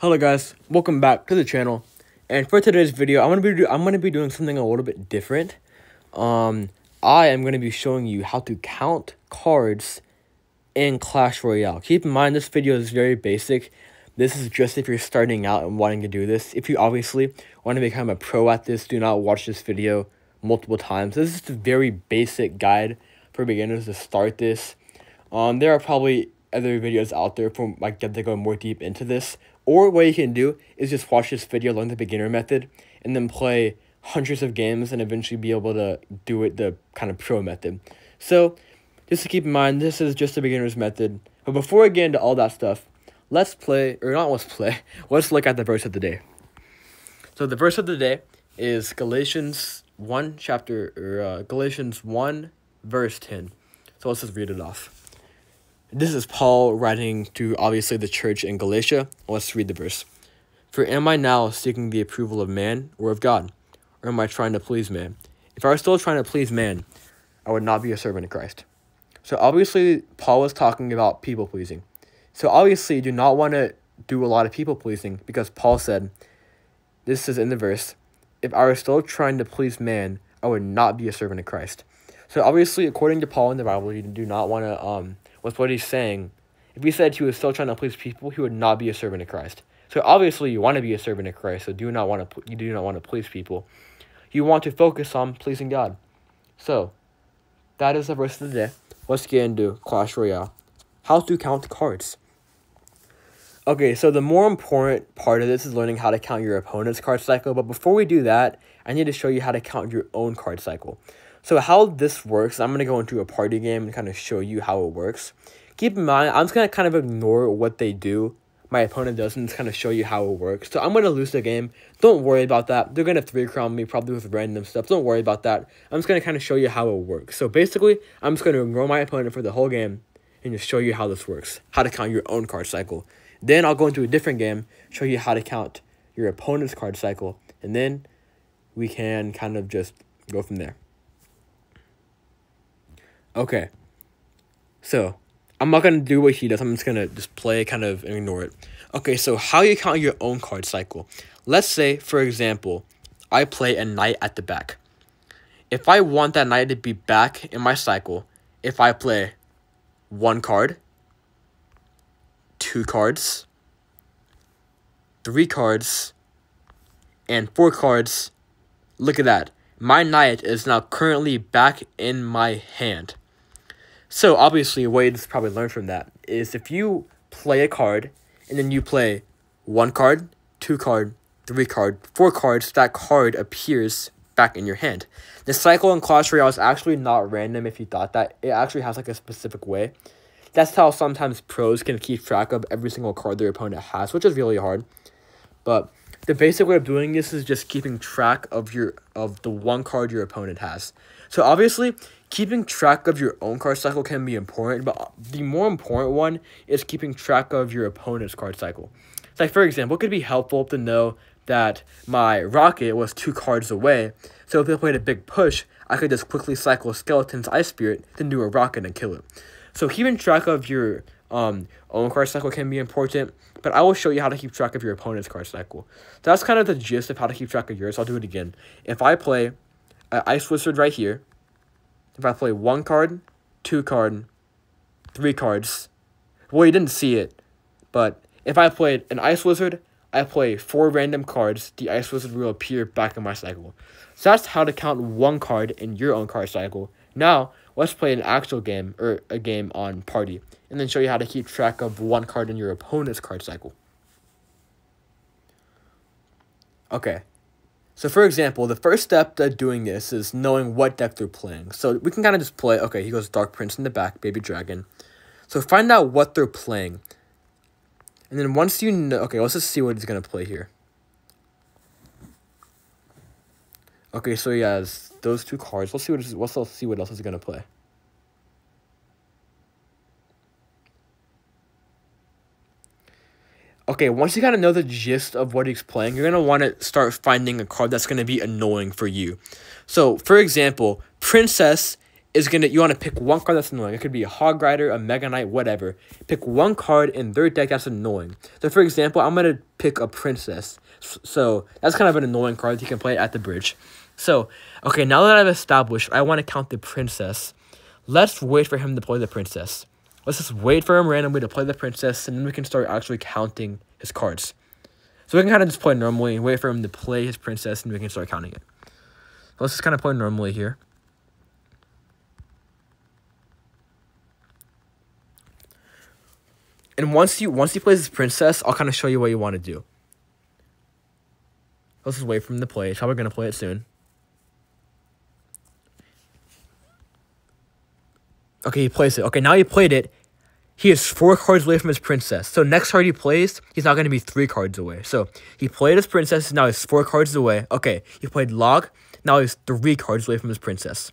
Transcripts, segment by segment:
Hello guys, welcome back to the channel. And for today's video, I'm gonna be doing something a little bit different. I am gonna be showing you how to count cards in Clash Royale. Keep in mind this video is very basic. This is just if you're starting out and wanting to do this. If you obviously want to become a pro at this, do not watch this video multiple times. This is a very basic guide for beginners to start this. There are probably other videos out there from that go more deep into this. Or what you can do is just watch this video, learn the beginner method, and then play hundreds of games and eventually be able to do it the kind of pro method. So just to keep in mind, this is just a beginner's method. But before I get into all that stuff, let's look at the verse of the day. So the verse of the day is Galatians 1 verse 10. So let's just read it off. This is Paul writing to, obviously, the church in Galatia. Let's read the verse. For am I now seeking the approval of man or of God? Or am I trying to please man? If I were still trying to please man, I would not be a servant of Christ. So obviously, Paul was talking about people-pleasing. So obviously, you do not want to do a lot of people-pleasing because Paul said, this is in the verse, if I were still trying to please man, I would not be a servant of Christ. So obviously, according to Paul in the Bible, you do not want to, with what he's saying, if he said he was still trying to please people, he would not be a servant of Christ. So obviously, you want to be a servant of Christ. So you do not want to please people. You want to focus on pleasing God. So that is the verse of the day. Let's get into Clash Royale. How to count cards. Okay, so the more important part of this is learning how to count your opponent's card cycle. But before we do that, I need to show you how to count your own card cycle. So how this works, I'm going to go into a party game and kind of show you how it works. Keep in mind, I'm just going to kind of ignore what they do. My opponent does, and just kind of show you how it works. So I'm going to lose the game. Don't worry about that. They're going to 3-crown me, probably with random stuff. Don't worry about that. I'm just going to kind of show you how it works. So basically, I'm just going to ignore my opponent for the whole game and just show you how this works. How to count your own card cycle. Then I'll go into a different game, show you how to count your opponent's card cycle. And then we can kind of just go from there. Okay, so I'm not going to do what he does. I'm just going to play kind of and ignore it. Okay, so how you count your own card cycle. Let's say, for example, I play a knight at the back. If I want that knight to be back in my cycle, if I play 1 card, 2 cards, 3 cards, and 4 cards, look at that. My knight is now currently back in my hand. So, obviously, a way to probably learn from that is if you play a card, and then you play 1 card, 2 card, 3 card, 4 cards, that card appears back in your hand. The cycle in Clash Royale is actually not random if you thought that. It actually has like a specific way. That's how sometimes pros can keep track of every single card their opponent has, which is really hard. But the basic way of doing this is just keeping track of the 1 card your opponent has. So obviously, keeping track of your own card cycle can be important, but the more important one is keeping track of your opponent's card cycle. It's like, for example, it could be helpful to know that my rocket was 2 cards away, so if they played a big push, I could just quickly cycle Skeleton's Ice Spirit, then do a rocket and kill it. So keeping track of your own card cycle can be important, but I will show you how to keep track of your opponent's card cycle. So that's kind of the gist of how to keep track of yours. I'll do it again. If I play an Ice Wizard right here, if I play 1 card, 2 card, 3 cards, well, you didn't see it, but if I played an Ice Wizard, I play 4 random cards, the Ice Wizard will appear back in my cycle. So that's how to count 1 card in your own card cycle. Now, let's play an actual game, or a game on Party, and then show you how to keep track of 1 card in your opponent's card cycle. Okay. So, for example, the first step to doing this is knowing what deck they're playing. So, we can kind of just play, okay, he goes Dark Prince in the back, Baby Dragon. So, find out what they're playing. And then once you know, okay, let's just see what he's going to play here. Okay, so he has those 2 cards. Let's see what else he's going to play. Okay, once you kind of know the gist of what he's playing, you're going to want to start finding a card that's going to be annoying for you. So, for example, Princess you want to pick one card that's annoying. It could be a Hog Rider, a Mega Knight, whatever. Pick one card in their deck that's annoying. So, for example, I'm going to pick a Princess. So, that's kind of an annoying card that you can play at the bridge. So, okay, now that I've established I want to count the Princess, let's wait for him to play the Princess. Let's just wait for him randomly to play the Princess, and then we can start actually counting his cards. So, we can kind of just play normally, wait for him to play his Princess, and we can start counting it. So let's just kind of play normally here. And once he plays his Princess, I'll kind of show you what you want to do. Let's just wait for him to play. He's probably going to play it soon. Okay, he plays it. Okay, now he played it. He is 4 cards away from his Princess. So next card he plays, he's not going to be 3 cards away. So he played his Princess, now he's 4 cards away. Okay, he played Log, now he's 3 cards away from his Princess.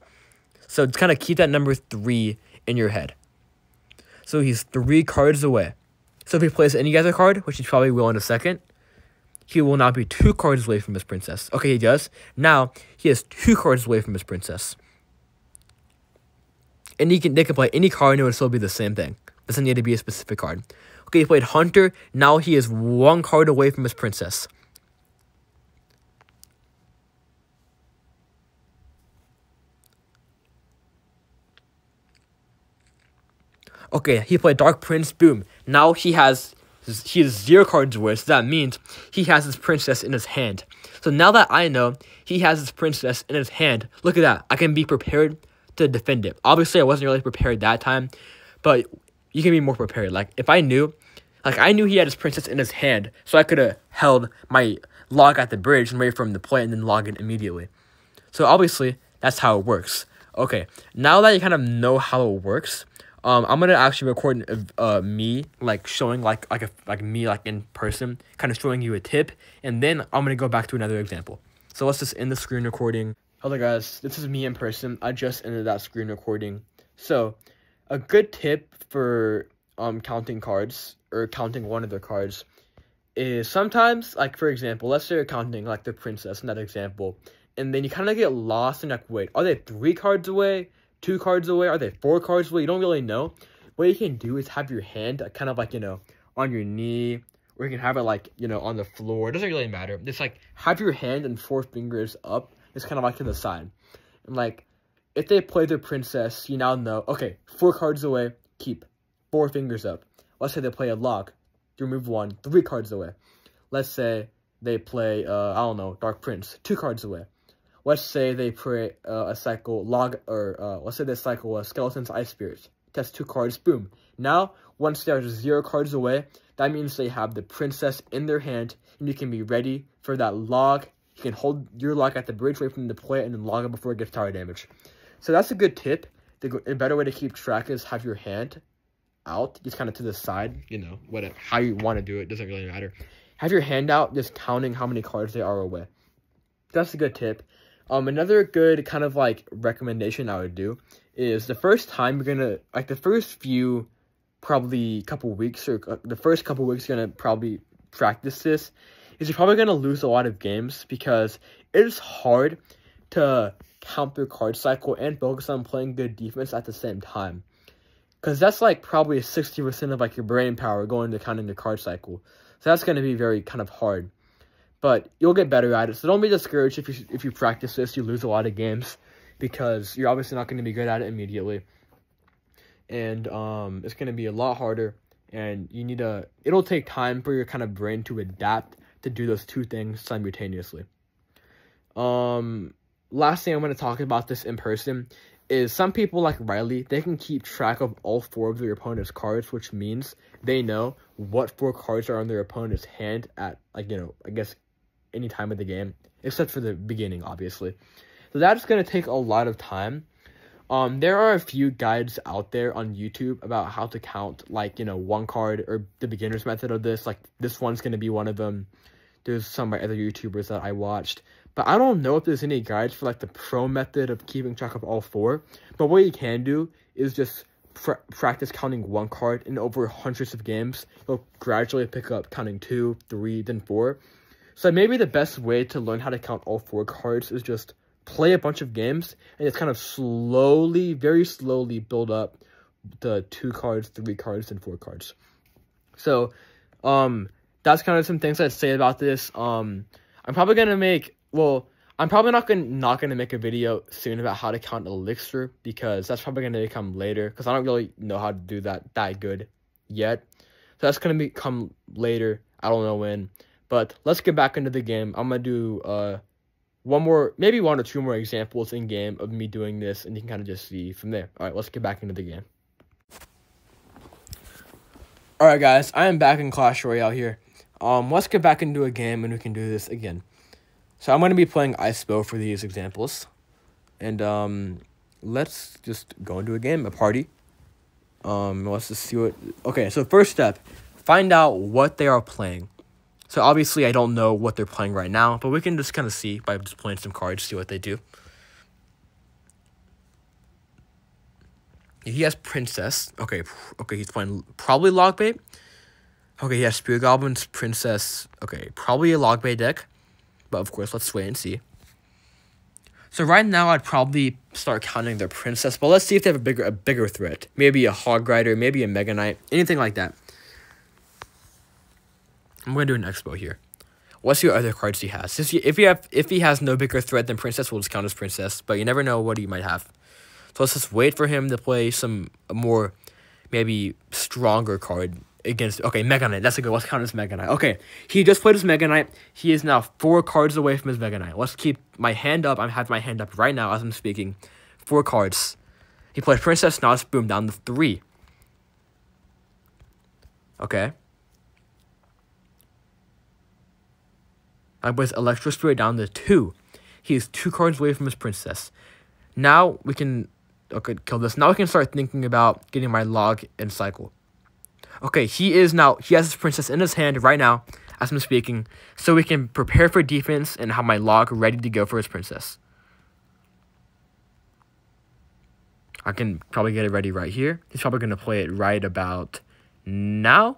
So just kind of keep that number 3 in your head. So he's 3 cards away. So if he plays any other card, which he probably will in a second, he will now be 2 cards away from his Princess. Okay, he does. Now, he is 2 cards away from his Princess. And they can play any card and it would still be the same thing. Doesn't need to be a specific card. Okay, he played Hunter. Now he is 1 card away from his Princess. Okay, he played Dark Prince. Boom. Now he is 0 cards away, so that means he has his Princess in his hand. So now that I know he has his Princess in his hand, look at that. I can be prepared to defend it. Obviously, I wasn't really prepared that time, but you can be more prepared. Like, if I knew, I knew he had his Princess in his hand, so I could have held my Log at the bridge and wait for him to play and then log it immediately. So obviously, that's how it works. Okay, now that you kind of know how it works, I'm gonna actually record me showing me in person, kind of showing you a tip, and then I'm gonna go back to another example. So let's just end the screen recording. Hello guys, this is me in person. I just ended that screen recording. So a good tip for counting cards or counting one of their cards is sometimes, like, for example, let's say you're counting like the Princess in that example, and then you kind of get lost and like, wait, are they 3 cards away? 2 cards away? Are they 4 cards away? You don't really know. What you can do is have your hand kind of like, on your knee, or you can have it like, on the floor. It doesn't really matter. Just like have your hand and 4 fingers up. It's kind of like to the side. And like, if they play their Princess, you now know, okay, 4 cards away, keep 4 fingers up. Let's say they play a Log, you remove 1, 3 cards away. Let's say they play, I don't know, Dark Prince, 2 cards away. Let's say they play a cycle Log, or let's say they cycle Skeleton's Ice Spirits. That's 2 cards, boom. Now, once they're 0 cards away, that means they have the Princess in their hand, and you can be ready for that Log. You can hold your Log at the bridge, wait for them to play it, and then log it before it gets tower damage. So that's a good tip. A better way to keep track is have your hand out, just kind of to the side, whatever, how you want to do it, doesn't really matter. Have your hand out, just counting how many cards they are away. That's a good tip. Another good kind of like recommendation I would do is the first time you're gonna, like the first few, probably couple weeks, or the first couple weeks you're gonna probably practice this, is you're probably gonna lose a lot of games because it is hard to count their card cycle and focus on playing good defense at the same time. Because that's like probably 60% of like your brain power going to counting the card cycle. So that's gonna be very kind of hard. But you'll get better at it, so don't be discouraged if you practice this. You lose a lot of games because you're obviously not going to be good at it immediately, and it's going to be a lot harder. And it'll take time for your kind of brain to adapt to do those 2 things simultaneously. Last thing I'm going to talk about this in person is some people like Riley. They can keep track of all 4 of their opponent's cards, which means they know what 4 cards are on their opponent's hand at I guess any time of the game, except for the beginning, obviously. So that's going to take a lot of time. There are a few guides out there on YouTube about how to count, like, 1 card, or the beginner's method of this. Like, this one's going to be one of them. There's some by other YouTubers that I watched. But I don't know if there's any guides for, like, the pro method of keeping track of all 4. But what you can do is just practice counting 1 card in over hundreds of games. You'll gradually pick up counting 2, 3, then 4. So maybe the best way to learn how to count all 4 cards is just play a bunch of games and just kind of slowly, very slowly build up the 2 cards, 3 cards, and 4 cards. So, that's kind of some things I'd say about this. I'm probably gonna make, well, I'm probably not gonna make a video soon about how to count elixir, because that's probably gonna come later, because I don't really know how to do that good yet. So that's gonna come later. I don't know when. But let's get back into the game. I'm gonna do maybe 1 or 2 more examples in game of me doing this, and you can kind of just see from there. All right, let's get back into the game. All right, guys, I am back in Clash Royale here. Let's get back into a game, and we can do this again. So I'm gonna be playing IceBow for these examples, and let's just go into a game, a party. Let's just see what. Okay, so first step, find out what they are playing. So obviously I don't know what they're playing right now, but we can just kind of see by just playing some cards, see what they do. He has Princess. Okay, he's playing probably Logbait. Okay, he has Spear Goblins, Princess. Okay, probably a Logbait deck. But of course, let's wait and see. So right now, I'd probably start counting their Princess, but let's see if they have a bigger threat. Maybe a Hog Rider, maybe a Mega Knight, anything like that. I'm gonna do an Expo here. Let's see what other cards he has. If he has no bigger threat than Princess, we'll just count as Princess. But you never know what he might have. So let's just wait for him to play a more maybe stronger card against. Okay, Mega Knight. That's a good. Let's count as Mega Knight. Okay, he just played his Mega Knight. He is now 4 cards away from his Mega Knight. Let's keep my hand up. I have my hand up right now as I'm speaking. 4 cards. He played Princess. Now it's boom down to 3. Okay. I with Electro Spirit down to 2. He is 2 cards away from his Princess. Now we can kill this. Now we can start thinking about getting my log and cycle. Okay, he has his Princess in his hand right now as I'm speaking, so we can prepare for defense and have my log ready to go for his Princess. I can probably get it ready right here. He's probably gonna play it right about now.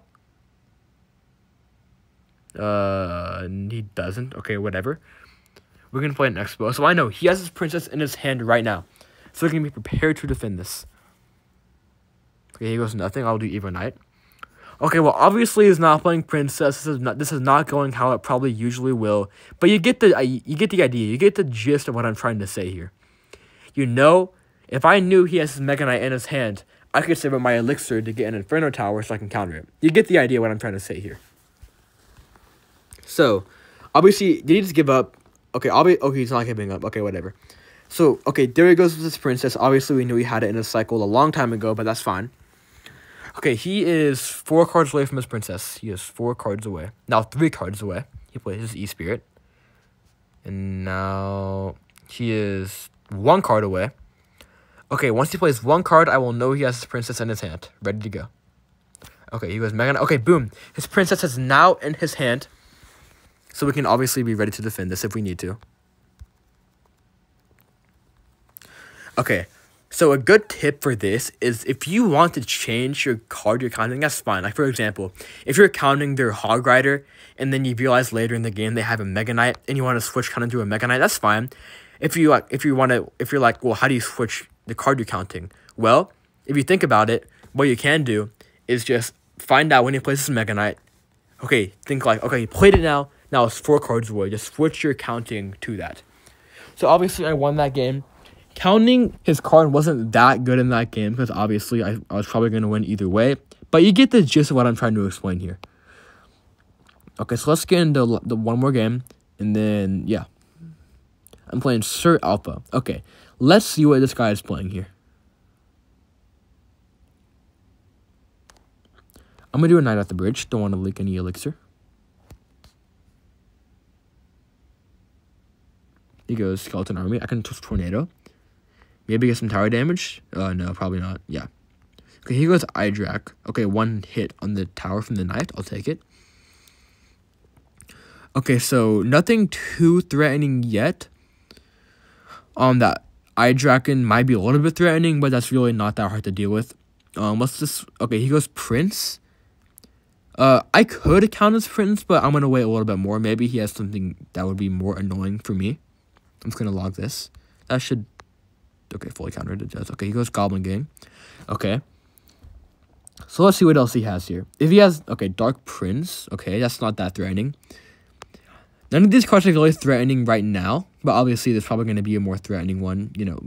He doesn't. Okay, whatever. We're gonna play an Expo. So I know he has his Princess in his hand right now. So we're gonna be prepared to defend this. Okay, he goes nothing. I'll do Evo Knight. Okay, well obviously he's not playing Princess. This is not going how it probably usually will. But you get the idea. You get the gist of what I'm trying to say here. You know, if I knew he has his Mega Knight in his hand, I could save up my elixir to get an Inferno Tower so I can counter it. You get the idea what I'm trying to say here. So, obviously, did he just give up? Okay, okay, he's not giving up. Okay, whatever. So, okay, there he goes with his Princess. Obviously, we knew he had it in his cycle a long time ago, but that's fine. Okay, he is 4 cards away from his Princess. He is 4 cards away. Now, 3 cards away. He plays his E-Spirit. And now, he is 1 card away. Okay, once he plays 1 card, I will know he has his Princess in his hand. Ready to go. Okay, he goes Mega Knight. Okay, boom. His Princess is now in his hand. So we can obviously be ready to defend this if we need to. Okay, so a good tip for this is if you want to change your card you're counting, that's fine. Like, for example, if you're counting their Hog Rider and then you realize later in the game they have a Mega Knight and you want to switch kind of to a Mega Knight, that's fine. If you're like, well, how do you switch the card you're counting? Well, if you think about it, what you can do is just find out when he plays his Mega Knight. Okay, think like, okay, he played it now. Now it's 4 cards away. Just switch your counting to that. So obviously I won that game. Counting his card wasn't that good in that game because obviously I was probably going to win either way. But you get the gist of what I'm trying to explain here. Okay, so let's get into the one more game. And then, yeah. I'm playing Sir Alpha. Okay, let's see what this guy is playing here. I'm going to do a Knight at the bridge. Don't want to leak any elixir. He goes Skeleton Army. I can twist Tornado. Maybe get some tower damage. No, probably not. Yeah. Okay, he goes Idrak. Okay, 1 hit on the tower from the Knight. I'll take it. Okay, so nothing too threatening yet. That Idraken might be a little bit threatening, but that's really not that hard to deal with. Let's just. Okay, he goes Prince. I could count as Prince, but I'm gonna wait a little bit more. Maybe he has something that would be more annoying for me. I'm just going to log this. That should... Okay, fully countered. It does. Okay, he goes Goblin Gang. Okay. So let's see what else he has here. If he has... Okay, Dark Prince. Okay, that's not that threatening. None of these cards are really threatening right now. But obviously, there's probably going to be a more threatening one, you know,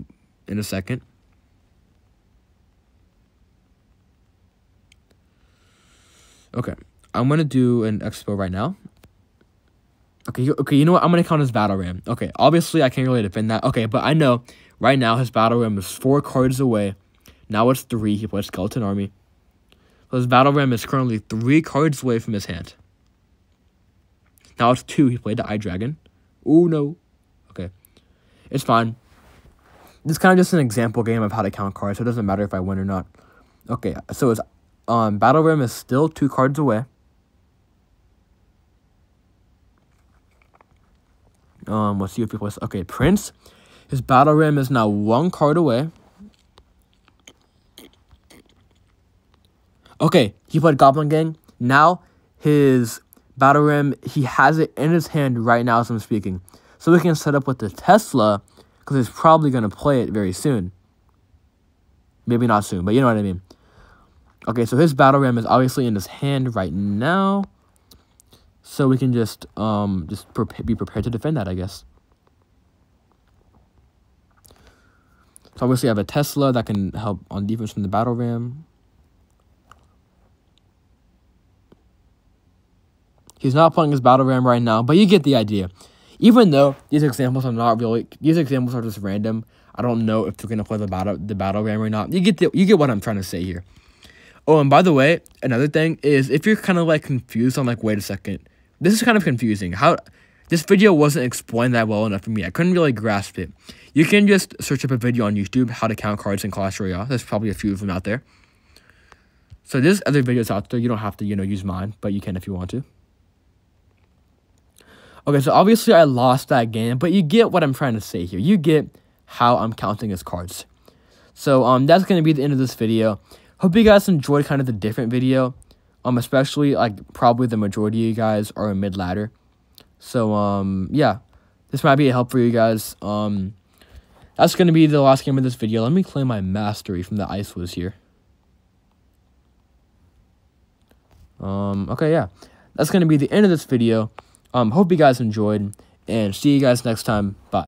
in a second. Okay. I'm going to do an Expo right now. Okay, you know what? I'm going to count his Battle Ram. Okay, obviously, I can't really defend that. Okay, but I know right now his Battle Ram is 4 cards away. Now it's 3. He plays Skeleton Army. So his Battle Ram is currently 3 cards away from his hand. Now it's 2. He played the Eye Dragon. Oh, no. Okay. It's fine. This is kind of just an example game of how to count cards, so it doesn't matter if I win or not. Okay, so his Battle Ram is still 2 cards away. Let's see if he plays... Okay, Prince. His Battle Ram is now 1 card away. Okay, he played Goblin Gang. Now, his Battle Ram, he has it in his hand right now as I'm speaking. So we can set up with the Tesla, because he's probably going to play it very soon. Maybe not soon, but you know what I mean. Okay, so his Battle Ram is obviously in his hand right now. So we can just be prepared to defend that, I guess. So obviously I have a Tesla that can help on defense from the Battle Ram. He's not playing his Battle Ram right now, but you get the idea. Even though these examples are not really, these examples are just random. I don't know if they're gonna play the Battle Ram or not. You get what I'm trying to say here. Oh, and by the way, another thing is if you're kind of like confused on like, wait a second, this is kind of confusing. This video wasn't explained that well enough for me. I couldn't really grasp it. You can just search up a video on YouTube, how to count cards in Clash Royale. There's probably a few of them out there. So there's other videos out there. You don't have to, use mine, but you can if you want to. Okay, so obviously I lost that game, but you get what I'm trying to say here. You get how I'm counting his cards. So that's going to be the end of this video. Hope you guys enjoyed kind of the different video. Especially, like, probably the majority of you guys are in mid-ladder. So, yeah. This might be a help for you guys. That's going to be the last game of this video. Let me claim my mastery from the Ice Wiz here. Okay, yeah. That's going to be the end of this video. Hope you guys enjoyed. And see you guys next time. Bye.